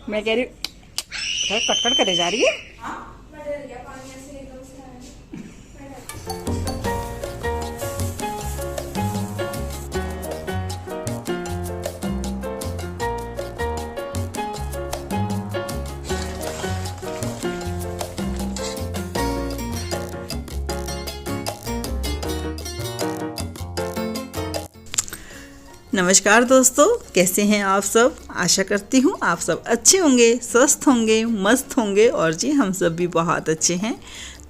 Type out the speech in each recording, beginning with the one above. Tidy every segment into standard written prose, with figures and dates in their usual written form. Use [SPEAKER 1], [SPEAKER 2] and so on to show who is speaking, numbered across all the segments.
[SPEAKER 1] मैं कह रही कटकट करे जा रही है। नमस्कार दोस्तों, कैसे हैं आप सब। आशा करती हूँ आप सब अच्छे होंगे, स्वस्थ होंगे, मस्त होंगे और जी हम सब भी बहुत अच्छे हैं।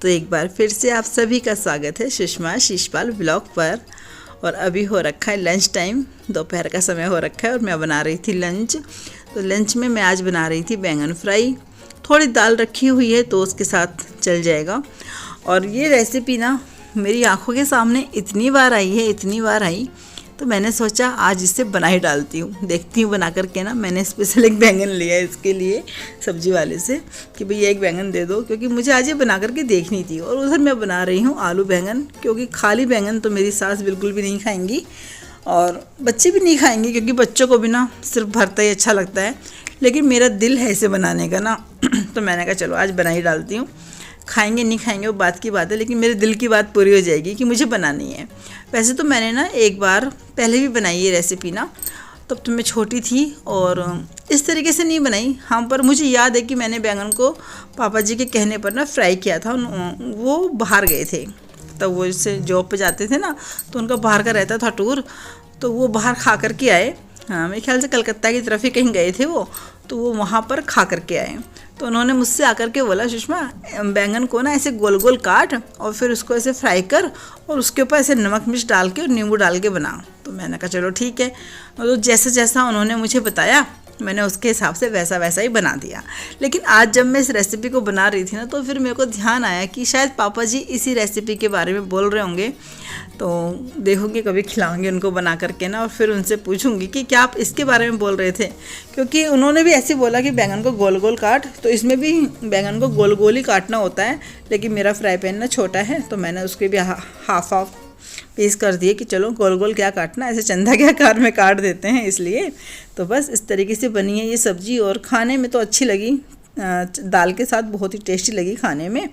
[SPEAKER 1] तो एक बार फिर से आप सभी का स्वागत है सुषमा शिषपाल ब्लॉग पर। और अभी हो रखा है लंच टाइम, दोपहर का समय हो रखा है और मैं बना रही थी लंच। तो लंच में मैं आज बना रही थी बैंगन फ्राई, थोड़ी दाल रखी हुई है तो उसके साथ चल जाएगा। और ये रेसिपी ना मेरी आँखों के सामने इतनी बार आई तो मैंने सोचा आज इसे बना ही डालती हूँ, देखती हूँ बना करके ना। मैंने स्पेशल एक बैंगन लिया है इसके लिए सब्जी वाले से कि भैया एक बैंगन दे दो, क्योंकि मुझे आज ये बना करके देखनी थी। और उधर मैं बना रही हूँ आलू बैंगन, क्योंकि खाली बैंगन तो मेरी सास बिल्कुल भी नहीं खाएंगी और बच्चे भी नहीं खाएंगे, क्योंकि बच्चों को भी ना सिर्फ भरता ही अच्छा लगता है। लेकिन मेरा दिल है इसे बनाने का ना तो मैंने कहा चलो आज बना ही डालती हूँ। खाएंगे नहीं खाएंगे वो बात की बात है, लेकिन मेरे दिल की बात पूरी हो जाएगी कि मुझे बनानी है। वैसे तो मैंने ना एक बार पहले भी बनाई ये रेसिपी ना, तब तो मैं छोटी थी और इस तरीके से नहीं बनाई। हाँ, पर मुझे याद है कि मैंने बैंगन को पापा जी के कहने पर ना फ्राई किया था। वो बाहर गए थे, तब वो इससे जॉब पे जाते थे ना, तो उनका बाहर का रहता था टूर, तो वो बाहर खा कर के आए। हाँ, मेरे ख्याल से कलकत्ता की तरफ ही कहीं गए थे वो, तो वो वहाँ पर खा कर के आए। तो उन्होंने मुझसे आकर के बोला, सुषमा बैंगन को ना ऐसे गोल गोल काट और फिर उसको ऐसे फ्राई कर और उसके ऊपर ऐसे नमक मिर्च डाल के और नींबू डाल के बना। तो मैंने कहा चलो ठीक है। तो जैसा जैसा उन्होंने मुझे बताया मैंने उसके हिसाब से वैसा ही बना दिया। लेकिन आज जब मैं इस रेसिपी को बना रही थी ना, तो फिर मेरे को ध्यान आया कि शायद पापा जी इसी रेसिपी के बारे में बोल रहे होंगे। तो देखूँगी कभी खिलाऊंगी उनको बना करके ना, और फिर उनसे पूछूंगी कि क्या आप इसके बारे में बोल रहे थे, क्योंकि उन्होंने भी ऐसे बोला कि बैंगन को गोल गोल काट। तो इसमें भी बैंगन को गोल गोल ही काटना होता है, लेकिन मेरा फ्राई पैन ना छोटा है तो मैंने उसके भी हाफ पीस कर दिए कि चलो गोल गोल क्या काटना, ऐसे चंदा के आकार में काट देते हैं इसलिए। तो बस इस तरीके से बनी है ये सब्ज़ी और खाने में तो अच्छी लगी, दाल के साथ बहुत ही टेस्टी लगी खाने में।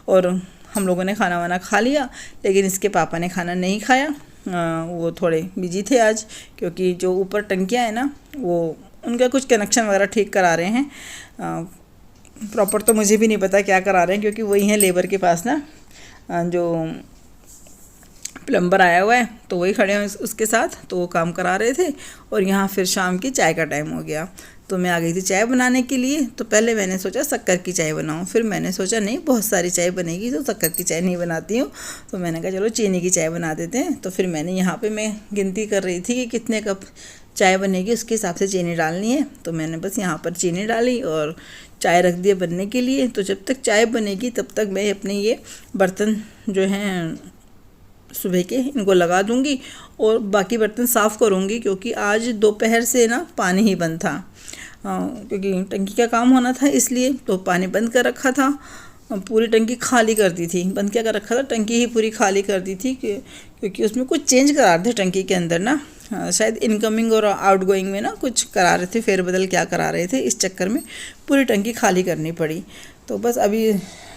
[SPEAKER 1] और हम लोगों ने खाना वाना खा लिया, लेकिन इसके पापा ने खाना नहीं खाया। वो थोड़े बिजी थे आज, क्योंकि जो ऊपर टंकियाँ हैं ना, वो उनका कुछ कनेक्शन वगैरह ठीक करा रहे हैं। प्रॉपर तो मुझे भी नहीं पता क्या करा रहे हैं, क्योंकि वही हैं लेबर के पास ना, जो प्लम्बर आया हुआ है तो वही खड़े हैं उसके साथ, तो वो काम करा रहे थे। और यहाँ फिर शाम की चाय का टाइम हो गया, तो मैं आ गई थी चाय बनाने के लिए। तो पहले मैंने सोचा शक्कर की चाय बनाऊँ, फिर मैंने सोचा नहीं बहुत सारी चाय बनेगी तो शक्कर की चाय नहीं बनाती हूँ, तो मैंने कहा चलो चीनी की चाय बना देते हैं। तो फिर मैंने यहाँ पे मैं गिनती कर रही थी कि कितने कप चाय बनेगी, उसके हिसाब से चीनी डालनी है। तो मैंने बस यहाँ पर चीनी डाली और चाय रख दिया बनने के लिए। तो जब तक चाय बनेगी तब तक मैं अपने ये बर्तन जो हैं सुबह के इनको लगा दूंगी और बाकी बर्तन साफ़ करूंगी, क्योंकि आज दोपहर से ना पानी ही बंद था। क्योंकि टंकी का काम होना था इसलिए तो पानी बंद कर रखा था। पूरी टंकी खाली कर दी थी, बंद क्या कर रखा था, टंकी ही पूरी खाली कर दी थी, क्योंकि उसमें कुछ चेंज करा रहे थे टंकी के अंदर ना। शायद इनकमिंग और आउटगोइंग में ना कुछ करा रहे थे, फेरबदल क्या करा रहे थे, इस चक्कर में पूरी टंकी खाली करनी पड़ी। तो बस अभी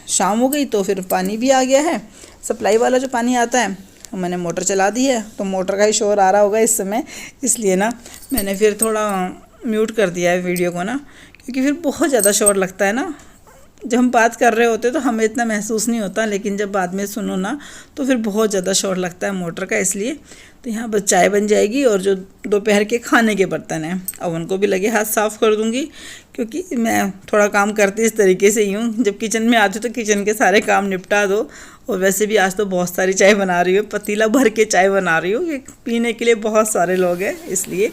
[SPEAKER 1] शाम हो गई तो फिर पानी भी आ गया है, सप्लाई वाला जो पानी आता है। मैंने मोटर चला दी है, तो मोटर का ही शोर आ रहा होगा इस समय, इसलिए ना मैंने फिर थोड़ा म्यूट कर दिया है वीडियो को ना, क्योंकि फिर बहुत ज़्यादा शोर लगता है ना। जब हम बात कर रहे होते तो हमें इतना महसूस नहीं होता, लेकिन जब बाद में सुनो ना तो फिर बहुत ज़्यादा शोर लगता है मोटर का, इसलिए। तो यहाँ बस चाय बन जाएगी और जो दोपहर के खाने के बर्तन हैं अब उनको भी लगे हाथ साफ़ कर दूँगी, क्योंकि मैं थोड़ा काम करती इस तरीके से ही हूँ। जब किचन में आती तो किचन के सारे काम निपटा दो। और वैसे भी आज तो बहुत सारी चाय बना रही हूँ, पतीला भर के चाय बना रही हूँ, पीने के लिए बहुत सारे लोग हैं इसलिए।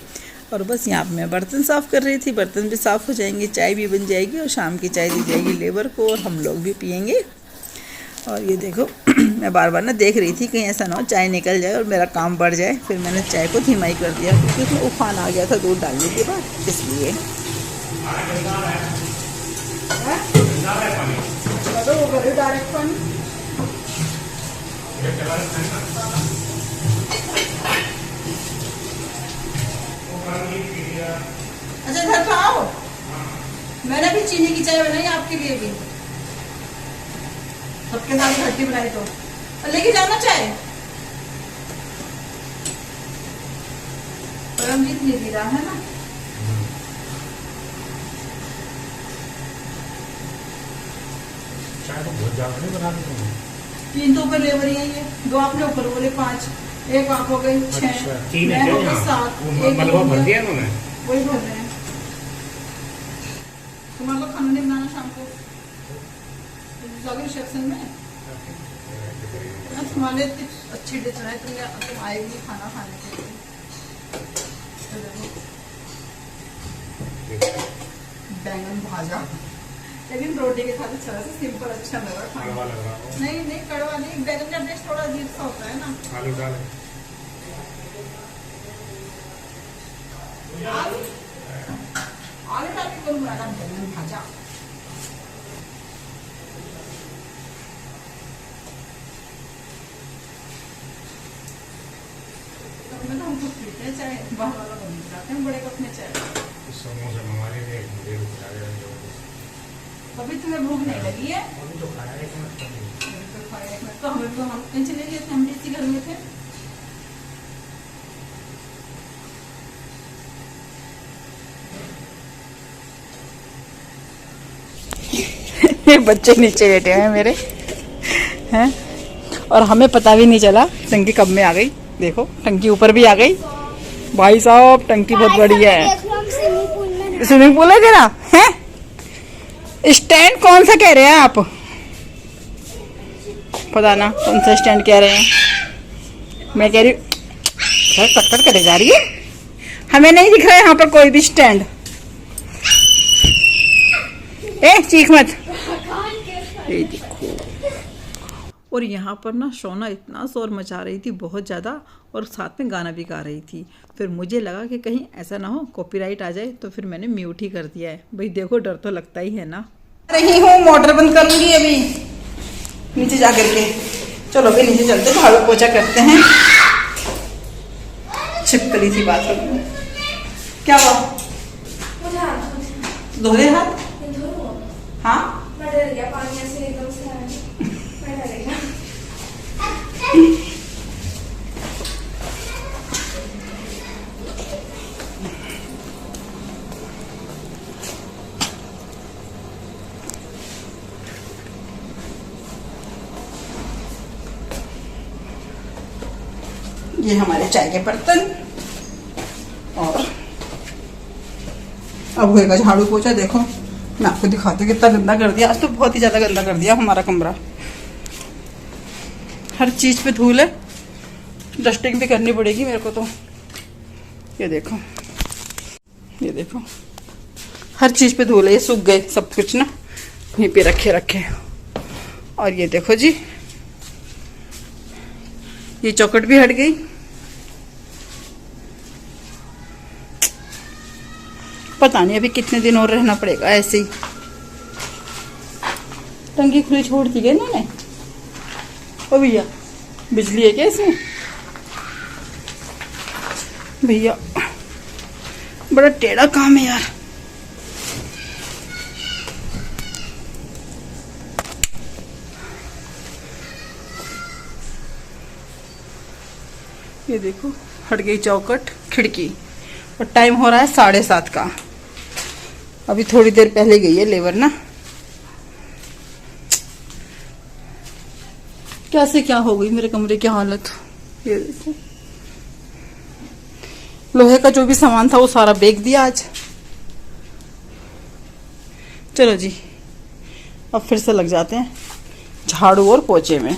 [SPEAKER 1] और बस यहाँ पे मैं बर्तन साफ़ कर रही थी, बर्तन भी साफ़ हो जाएंगे, चाय भी बन जाएगी और शाम की चाय दी जाएगी लेबर को और हम लोग भी पियेंगे। और ये देखो मैं बार बार ना देख रही थी कहीं ऐसा ना हो चाय निकल जाए और मेरा काम बढ़ जाए। फिर मैंने चाय को धीमा ही कर दिया, क्योंकि उसमें उफान आ गया था दूध डालने के बाद, इसलिए। अच्छा, घर पे आओ। मैंने भी चीनी की चाय बनाई आपके लिए भी, सबके साथ खट्टी बनाई तो लेके जाना चाहे। परमजीत नहीं पी रहा है ना।
[SPEAKER 2] चाय तो बहुत ज्यादा नहीं बना दी तुमने।
[SPEAKER 1] 3 तो ऊपर ले रही है ये, 2 आपने ऊपर बोले, 5 एक आप हो गई, 6
[SPEAKER 2] अच्छा, 3 है क्या यहाँ?
[SPEAKER 1] 7
[SPEAKER 2] मलबा भर दिया इन्होंने।
[SPEAKER 1] वही भर रहे हैं। तुम्हारे लोग खाना नहीं बनाना शाम को जाओगे रिसेप्शन में ना? तुम्हारे लिए इतनी अच्छी डिश है, तुम आएगी खाना खाने के लिए। बैंगन भाजा, लेकिन रोटी के साथ अच्छा से सिंपल अच्छा लगा खाना।
[SPEAKER 2] कड़वा लग रहा हो।
[SPEAKER 1] नहीं नहीं कड़वा नहीं, बैंगन का टेस्ट थोड़ा अजीब सा होता है ना।
[SPEAKER 2] आलू डाल।
[SPEAKER 1] आलू आलू डाल के कौन बनाता बैंगन भाजा? तो हमको पीते हैं चाय, बाहर वाला बन जाते हैं बड़े कप में चाय।
[SPEAKER 2] समोसे मंगा लेंगे, मुझे रुक जाएगा।
[SPEAKER 1] अभी तुम्हें भूख नहीं लगी है?
[SPEAKER 2] अभी तो खाया है,
[SPEAKER 1] तो हमें तो हम कहीं चले गए थे, हम इसी घर में थे। ये बच्चे नीचे बैठे हैं मेरे हैं, और हमें पता भी नहीं चला टंकी कब में आ गई। देखो टंकी ऊपर भी आ गई। भाई साहब टंकी बहुत बड़ी है। स्विमिंग पूल है तेरा है? स्टैंड कौन सा कह रहे हैं आप? पता ना कौन सा स्टैंड कह रहे हैं। मैं कह रही सर कट करे जा रही है, हमें नहीं दिख रहा है यहाँ पर कोई भी स्टैंड। ए चीख मत। ये देखो, और यहाँ पर ना सोना इतना शोर मचा रही थी बहुत ज़्यादा, और साथ में गाना भी गा रही थी। फिर मुझे लगा कि कहीं ऐसा ना हो कॉपीराइट आ जाए, तो फिर मैंने म्यूट ही कर दिया है। भाई देखो डर तो लगता ही है ना। रही हूँ मोटर बंद करूँगी अभी नीचे जा करके। चलो भी नीचे चलते, झाड़ू पोछा करते हैं। छिपकली सी बात हो, क्या हुआ? धो रहे हाथ? हाँ ये हमारे चाय के बर्तन, और अब होएगा झाड़ू पोछा। देखो मैं आपको दिखाती हूँ कितना गंदा कर दिया। आज तो बहुत ही ज़्यादा गंदा कर दिया हमारा कमरा, हर चीज़ पे धूल है। डस्टिंग भी करनी पड़ेगी मेरे को तो। ये देखो, ये देखो हर चीज़ पे धूल है। ये सूख गए सब कुछ ना, यहीं पे रखे। और ये देखो जी, ये चौखट भी हट गई। पता नहीं अभी कितने दिन और रहना पड़ेगा ऐसे ही। टंकी खुली छोड़ दी गई ना। ओ भैया बिजली है क्या इसमें? भैया बड़ा टेढ़ा काम है यार। ये देखो हट गई चौखट, खिड़की, और टाइम हो रहा है 7:30 का। अभी थोड़ी देर पहले गई है लेबर ना। कैसे क्या हो गई मेरे कमरे की हालत। ये देखो लोहे का जो भी सामान था वो सारा बेच दिया आज। चलो जी अब फिर से लग जाते हैं झाड़ू और पोछे में।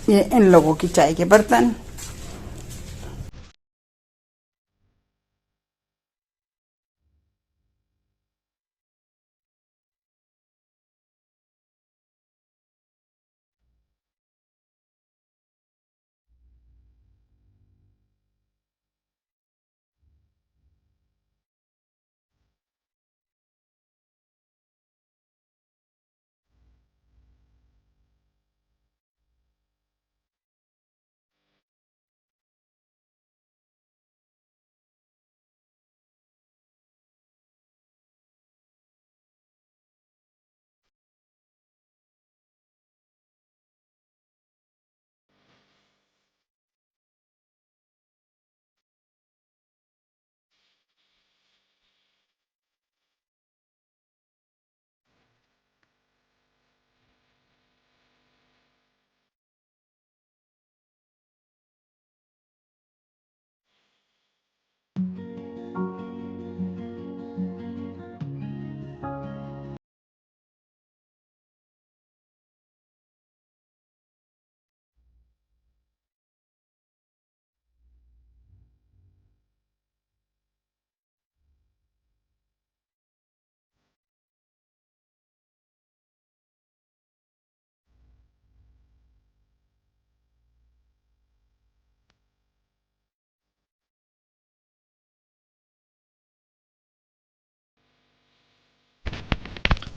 [SPEAKER 1] ये इन लोगों की चाय के बर्तन।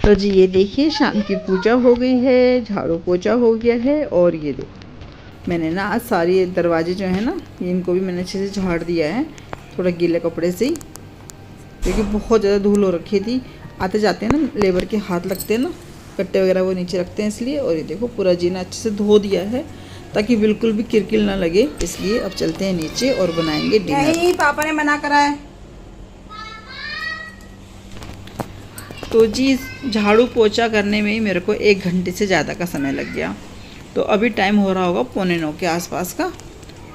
[SPEAKER 1] तो जी ये देखिए शाम की पूजा हो गई है, झाड़ू पोछा हो गया है। और ये देखो मैंने ना आज सारी दरवाजे जो है ना इनको भी मैंने अच्छे से झाड़ दिया है, थोड़ा गीले कपड़े से ही, क्योंकि बहुत ज़्यादा धूल हो रखी थी। आते जाते हैं ना लेबर के हाथ लगते हैं ना, कट्टे वगैरह वो नीचे रखते हैं इसलिए। और ये देखो पूरा जीना अच्छे से धो दिया है ताकि बिल्कुल भी किरकिल ना लगे, इसलिए अब चलते हैं नीचे और बनाएंगे डिनर।
[SPEAKER 3] नहीं, पापा ने मना करा है।
[SPEAKER 1] तो जी झाड़ू पोछा करने में ही मेरे को 1 घंटे से ज़्यादा का समय लग गया। तो अभी टाइम हो रहा होगा 8:45 के आसपास का।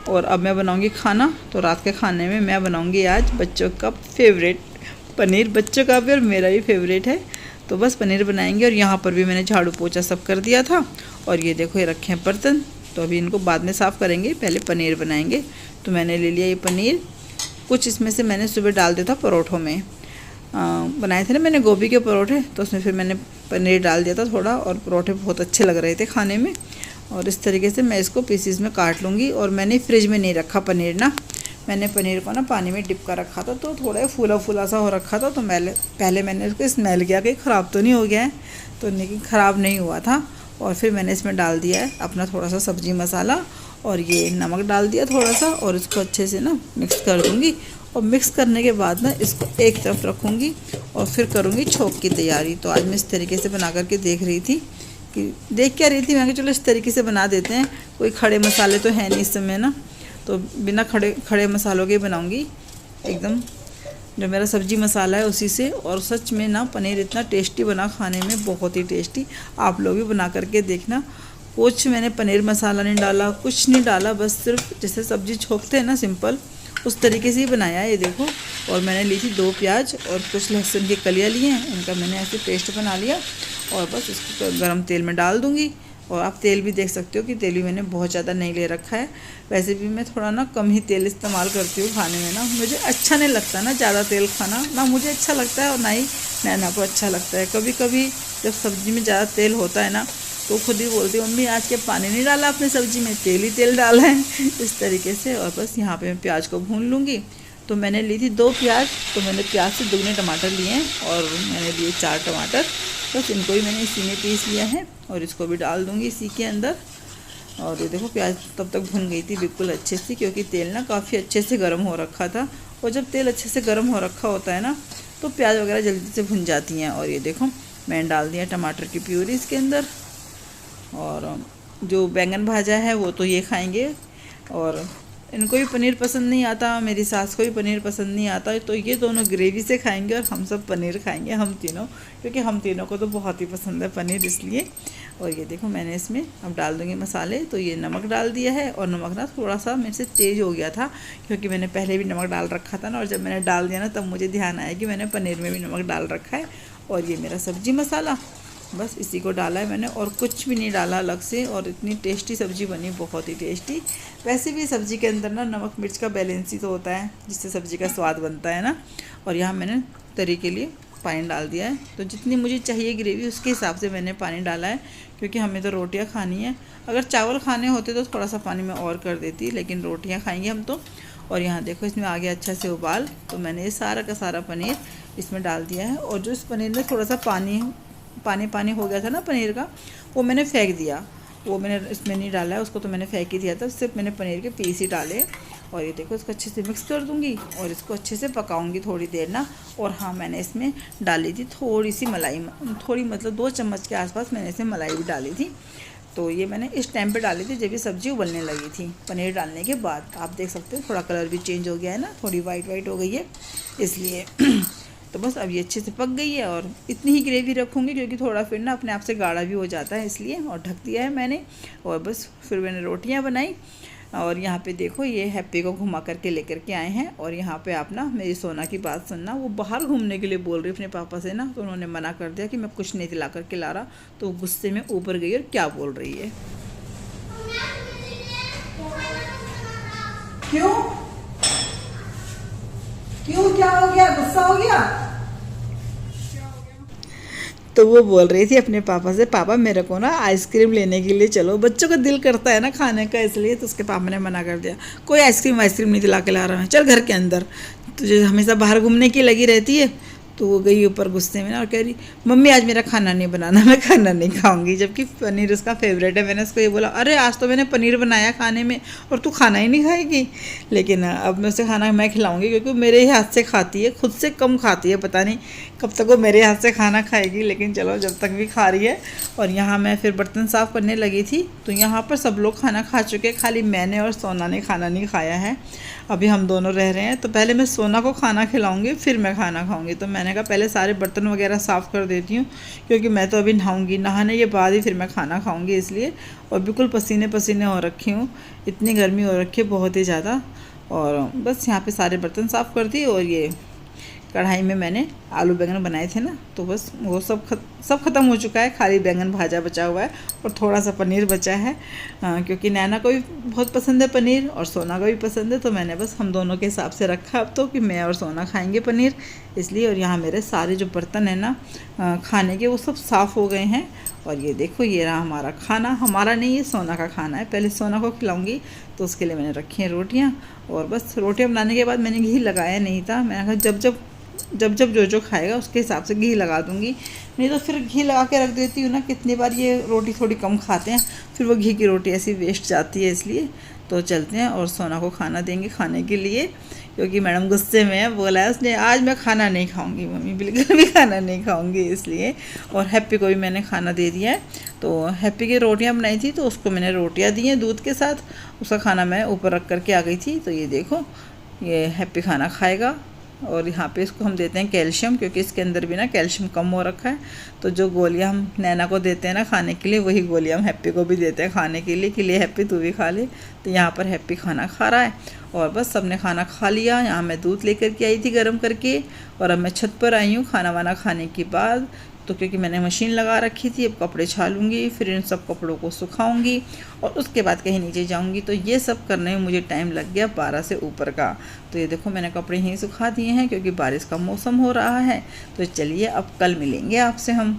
[SPEAKER 1] और अब मैं बनाऊंगी खाना। तो रात के खाने में मैं बनाऊंगी आज बच्चों का फेवरेट पनीर, बच्चों का भी और मेरा भी फेवरेट है। तो बस पनीर बनाएंगे। और यहाँ पर भी मैंने झाड़ू पोछा सब कर दिया था। और ये देखो ये रखे हैं बर्तन, तो अभी इनको बाद में साफ़ करेंगे, पहले पनीर बनाएंगे। तो मैंने ले लिया ये पनीर, कुछ इसमें से मैंने सुबह डाल दिया था परोठों में, बनाए थे ना मैंने गोभी के परोठे, तो उसमें फिर मैंने पनीर डाल दिया था थोड़ा, और परोठे बहुत अच्छे लग रहे थे खाने में। और इस तरीके से मैं इसको पीसीज में काट लूँगी। और मैंने फ्रिज में नहीं रखा पनीर ना, मैंने पनीर को ना पानी में डिप कर रखा था, तो थोड़ा फूला फूला सा हो रखा था। तो पहले मैंने उसको स्मेल किया कि ख़राब तो नहीं हो गया है, तो लेकिन ख़राब नहीं हुआ था। और फिर मैंने इसमें डाल दिया है अपना थोड़ा सा सब्ज़ी मसाला, और ये नमक डाल दिया थोड़ा सा, और इसको अच्छे से ना मिक्स कर दूँगी। और मिक्स करने के बाद ना इसको एक तरफ रखूँगी और फिर करूँगी छोंक की तैयारी। तो आज मैं इस तरीके से बना करके देख रही थी कि देख क्या रही थी, मैं चलो इस तरीके से बना देते हैं, कोई खड़े मसाले तो है नहीं इस समय ना, तो बिना खड़े मसालों के बनाऊँगी एकदम जो मेरा सब्जी मसाला है उसी से। और सच में ना पनीर इतना टेस्टी बना, खाने में बहुत ही टेस्टी। आप लोग भी बना करके देखना। कुछ मैंने पनीर मसाला नहीं डाला, कुछ नहीं डाला, बस सिर्फ जैसे सब्जी छोंकते हैं ना सिंपल, उस तरीके से ही बनाया है ये देखो। और मैंने ली थी 2 प्याज और कुछ लहसुन की कलियाँ लिए हैं, इनका मैंने ऐसे पेस्ट बना लिया। और बस इसको गरम तेल में डाल दूँगी। और आप तेल भी देख सकते हो कि तेल भी मैंने बहुत ज़्यादा नहीं ले रखा है। वैसे भी मैं थोड़ा ना कम ही तेल इस्तेमाल करती हूँ खाने में ना, मुझे अच्छा नहीं लगता ना ज़्यादा तेल खाना, ना मुझे अच्छा लगता है और ना ही नैना को अच्छा लगता है। कभी कभी जब सब्ज़ी में ज़्यादा तेल होता है ना, तो खुद ही बोलती हूँ मम्मी आज के पानी नहीं डाला आपने सब्ज़ी में, तेल ही तेल डाला है, इस तरीके से। और बस यहाँ पे मैं प्याज को भून लूँगी। तो मैंने ली थी 2 प्याज, तो मैंने प्याज से 2 टमाटर लिए हैं, और मैंने लिए 4 टमाटर, बस इनको भी मैंने इसी में पीस लिया है। और इसको भी डाल दूँगी इसी के अंदर। और ये देखो प्याज तब तक भुन गई थी बिल्कुल अच्छे से, क्योंकि तेल ना काफ़ी अच्छे से गर्म हो रखा था। और जब तेल अच्छे से गर्म हो रखा होता है ना, तो प्याज वगैरह जल्दी से भुन जाती हैं। और ये देखो मैंने डाल दिया टमाटर की प्यूरी इसके अंदर। और जो बैंगन भाजा है वो तो ये खाएंगे, और इनको भी पनीर पसंद नहीं आता, मेरी सास को भी पनीर पसंद नहीं आता, तो ये दोनों ग्रेवी से खाएंगे और हम सब पनीर खाएंगे, हम तीनों, क्योंकि हम तीनों को तो बहुत ही पसंद है पनीर, इसलिए। और ये देखो मैंने इसमें अब डाल दूँगी मसाले। तो ये नमक डाल दिया है, और नमक ना थोड़ा सा मेरे से तेज़ हो गया था, क्योंकि मैंने पहले भी नमक डाल रखा था ना, और जब मैंने डाल दिया ना तब मुझे ध्यान आया कि मैंने पनीर में भी नमक डाल रखा है। और ये मेरा सब्ज़ी मसाला, बस इसी को डाला है मैंने, और कुछ भी नहीं डाला अलग से। और इतनी टेस्टी सब्ज़ी बनी, बहुत ही टेस्टी। वैसे भी सब्ज़ी के अंदर ना नमक मिर्च का बैलेंस ही तो होता है, जिससे सब्ज़ी का स्वाद बनता है ना। और यहाँ मैंने तरी के लिए पानी डाल दिया है, तो जितनी मुझे चाहिए ग्रेवी उसके हिसाब से मैंने पानी डाला है, क्योंकि हमें तो रोटियाँ खानी है। अगर चावल खाने होते तो थोड़ा सा पानी मैं और कर देती, लेकिन रोटियाँ खाएंगे हम तो। और यहाँ देखो इसमें आ गया अच्छा से उबाल, तो मैंने ये सारा का सारा पनीर इसमें डाल दिया है। और जो इस पनीर में थोड़ा सा पानी हो गया था ना पनीर का, वो मैंने फेंक दिया, वो मैंने इसमें नहीं डाला है, उसको तो मैंने फेंक ही दिया था, सिर्फ मैंने पनीर के पीस ही डाले। और ये देखो इसको अच्छे से मिक्स कर दूँगी और इसको अच्छे से पकाऊंगी थोड़ी देर ना। और हाँ मैंने इसमें डाली थी थोड़ी सी मलाई, थोड़ी मतलब 2 चम्मच के आसपास मैंने इसमें मलाई भी डाली थी। तो ये मैंने इस टाइम पे डाली थी जब ये सब्ज़ी उबलने लगी थी, पनीर डालने के बाद। आप देख सकते हो थोड़ा कलर भी चेंज हो गया है ना, थोड़ी वाइट हो गई है इसलिए। तो बस अब ये अच्छे से पक गई है, और इतनी ही ग्रेवी रखूँगी क्योंकि थोड़ा फिर ना अपने आप से गाढ़ा भी हो जाता है इसलिए। और ढक दिया है मैंने, और बस फिर मैंने रोटियां बनाई। और यहाँ पे देखो ये हैप्पी को घुमा करके लेकर के आए हैं। और यहाँ पे आप ना मेरी सोना की बात सुनना, वो बाहर घूमने के लिए बोल रही अपने पापा से ना, तो उन्होंने मना कर दिया कि मैं कुछ नहीं दिला करके ला रहा। तो गुस्से में ऊपर गई और क्या बोल रही है,
[SPEAKER 3] क्यों क्यों क्या हो गया, गुस्सा हो गया?
[SPEAKER 1] तो वो बोल रही थी अपने पापा से, पापा मेरे को ना आइसक्रीम लेने के लिए चलो, बच्चों का दिल करता है ना खाने का, इसलिए। तो उसके पापा ने मना कर दिया, कोई आइसक्रीम नहीं दिला के ला रहा है, चल घर के अंदर, तुझे हमेशा बाहर घूमने की लगी रहती है, तो वो गई ऊपर गुस्से में ना और कह रही मम्मी आज मेरा खाना नहीं बनाना, मैं खाना नहीं खाऊंगी, जबकि पनीर उसका फेवरेट है। मैंने उसको ये बोला अरे आज तो मैंने पनीर बनाया खाने में और तू खाना ही नहीं खाएगी। लेकिन अब मैं उसे खाना मैं खिलाऊंगी क्योंकि मेरे ही हाथ से खाती है, खुद से कम खाती है, पता नहीं कब तक वो मेरे हाथ से खाना खाएगी। लेकिन चलो जब तक भी खा रही है। और यहाँ मैं फिर बर्तन साफ़ करने लगी थी तो यहाँ पर सब लोग खाना खा चुके, खाली मैंने और सोना ने खाना नहीं खाया है। अभी हम दोनों रह रहे हैं तो पहले मैं सोना को खाना खिलाऊंगी फिर मैं खाना खाऊंगी। तो मैंने कहा पहले सारे बर्तन वगैरह साफ़ कर देती हूँ क्योंकि मैं तो अभी नहाऊंगी, नहाने के बाद ही फिर मैं खाना खाऊंगी इसलिए। और बिल्कुल पसीने पसीने हो रखी हूँ, इतनी गर्मी हो रखी है बहुत ही ज़्यादा। और बस यहाँ पे सारे बर्तन साफ़ कर दिए और ये कढ़ाई में मैंने आलू बैंगन बनाए थे ना तो बस वो सब ख़त्म हो चुका है, खाली बैंगन भाजा बचा हुआ है और थोड़ा सा पनीर बचा है। क्योंकि नैना को भी बहुत पसंद है पनीर और सोना को भी पसंद है, तो मैंने बस हम दोनों के हिसाब से रखा अब तो कि मैं और सोना खाएंगे पनीर इसलिए। और यहाँ मेरे सारे जो बर्तन हैं ना खाने के वो सब साफ़ हो गए हैं। और ये देखो ये रहा हमारा खाना, हमारा नहीं ये सोना का खाना है। पहले सोना को खिलाऊंगी तो उसके लिए मैंने रखी हैं रोटियाँ। और बस रोटियाँ बनाने के बाद मैंने घी लगाया नहीं था, मैंने कहा जब जो खाएगा उसके हिसाब से घी लगा दूंगी, नहीं तो फिर घी लगा के रख देती हूँ ना। कितनी बार ये रोटी थोड़ी कम खाते हैं फिर वो घी की रोटी ऐसी वेस्ट जाती है, इसलिए। तो चलते हैं और सोना को खाना देंगे खाने के लिए क्योंकि मैडम गुस्से में है, बोला है उसने आज मैं खाना नहीं खाऊंगी मम्मी, बिल्कुल भी खाना नहीं खाऊंगी इसलिए। और हैप्पी को भी मैंने खाना दे दिया है। तो हैप्पी की रोटियां बनाई थी तो उसको मैंने रोटियां दी हैं दूध के साथ, उसका खाना मैं ऊपर रख करके आ गई थी। तो ये देखो ये हैप्पी खाना खाएगा। और यहाँ पे इसको हम देते हैं कैल्शियम क्योंकि इसके अंदर भी ना कैल्शियम कम हो रखा है। तो जो गोलियाँ हम नैना को देते हैं ना खाने के लिए वही गोलियाँ हम हैप्पी को भी देते हैं खाने के लिए कि ले हैप्पी तू भी खा ले। तो यहाँ पर हैप्पी खाना खा रहा है और बस सबने खाना खा लिया। यहाँ मैं दूध लेकर के आई थी गर्म करके और अब मैं छत पर आई हूँ खाना वाना खाने के बाद। तो क्योंकि मैंने मशीन लगा रखी थी, अब कपड़े छालूंगी फिर इन सब कपड़ों को सुखाऊंगी और उसके बाद कहीं नीचे जाऊंगी। तो ये सब करने में मुझे टाइम लग गया 12 से ऊपर का। तो ये देखो मैंने कपड़े यहीं सुखा दिए हैं क्योंकि बारिश का मौसम हो रहा है। तो चलिए अब कल मिलेंगे आपसे हम।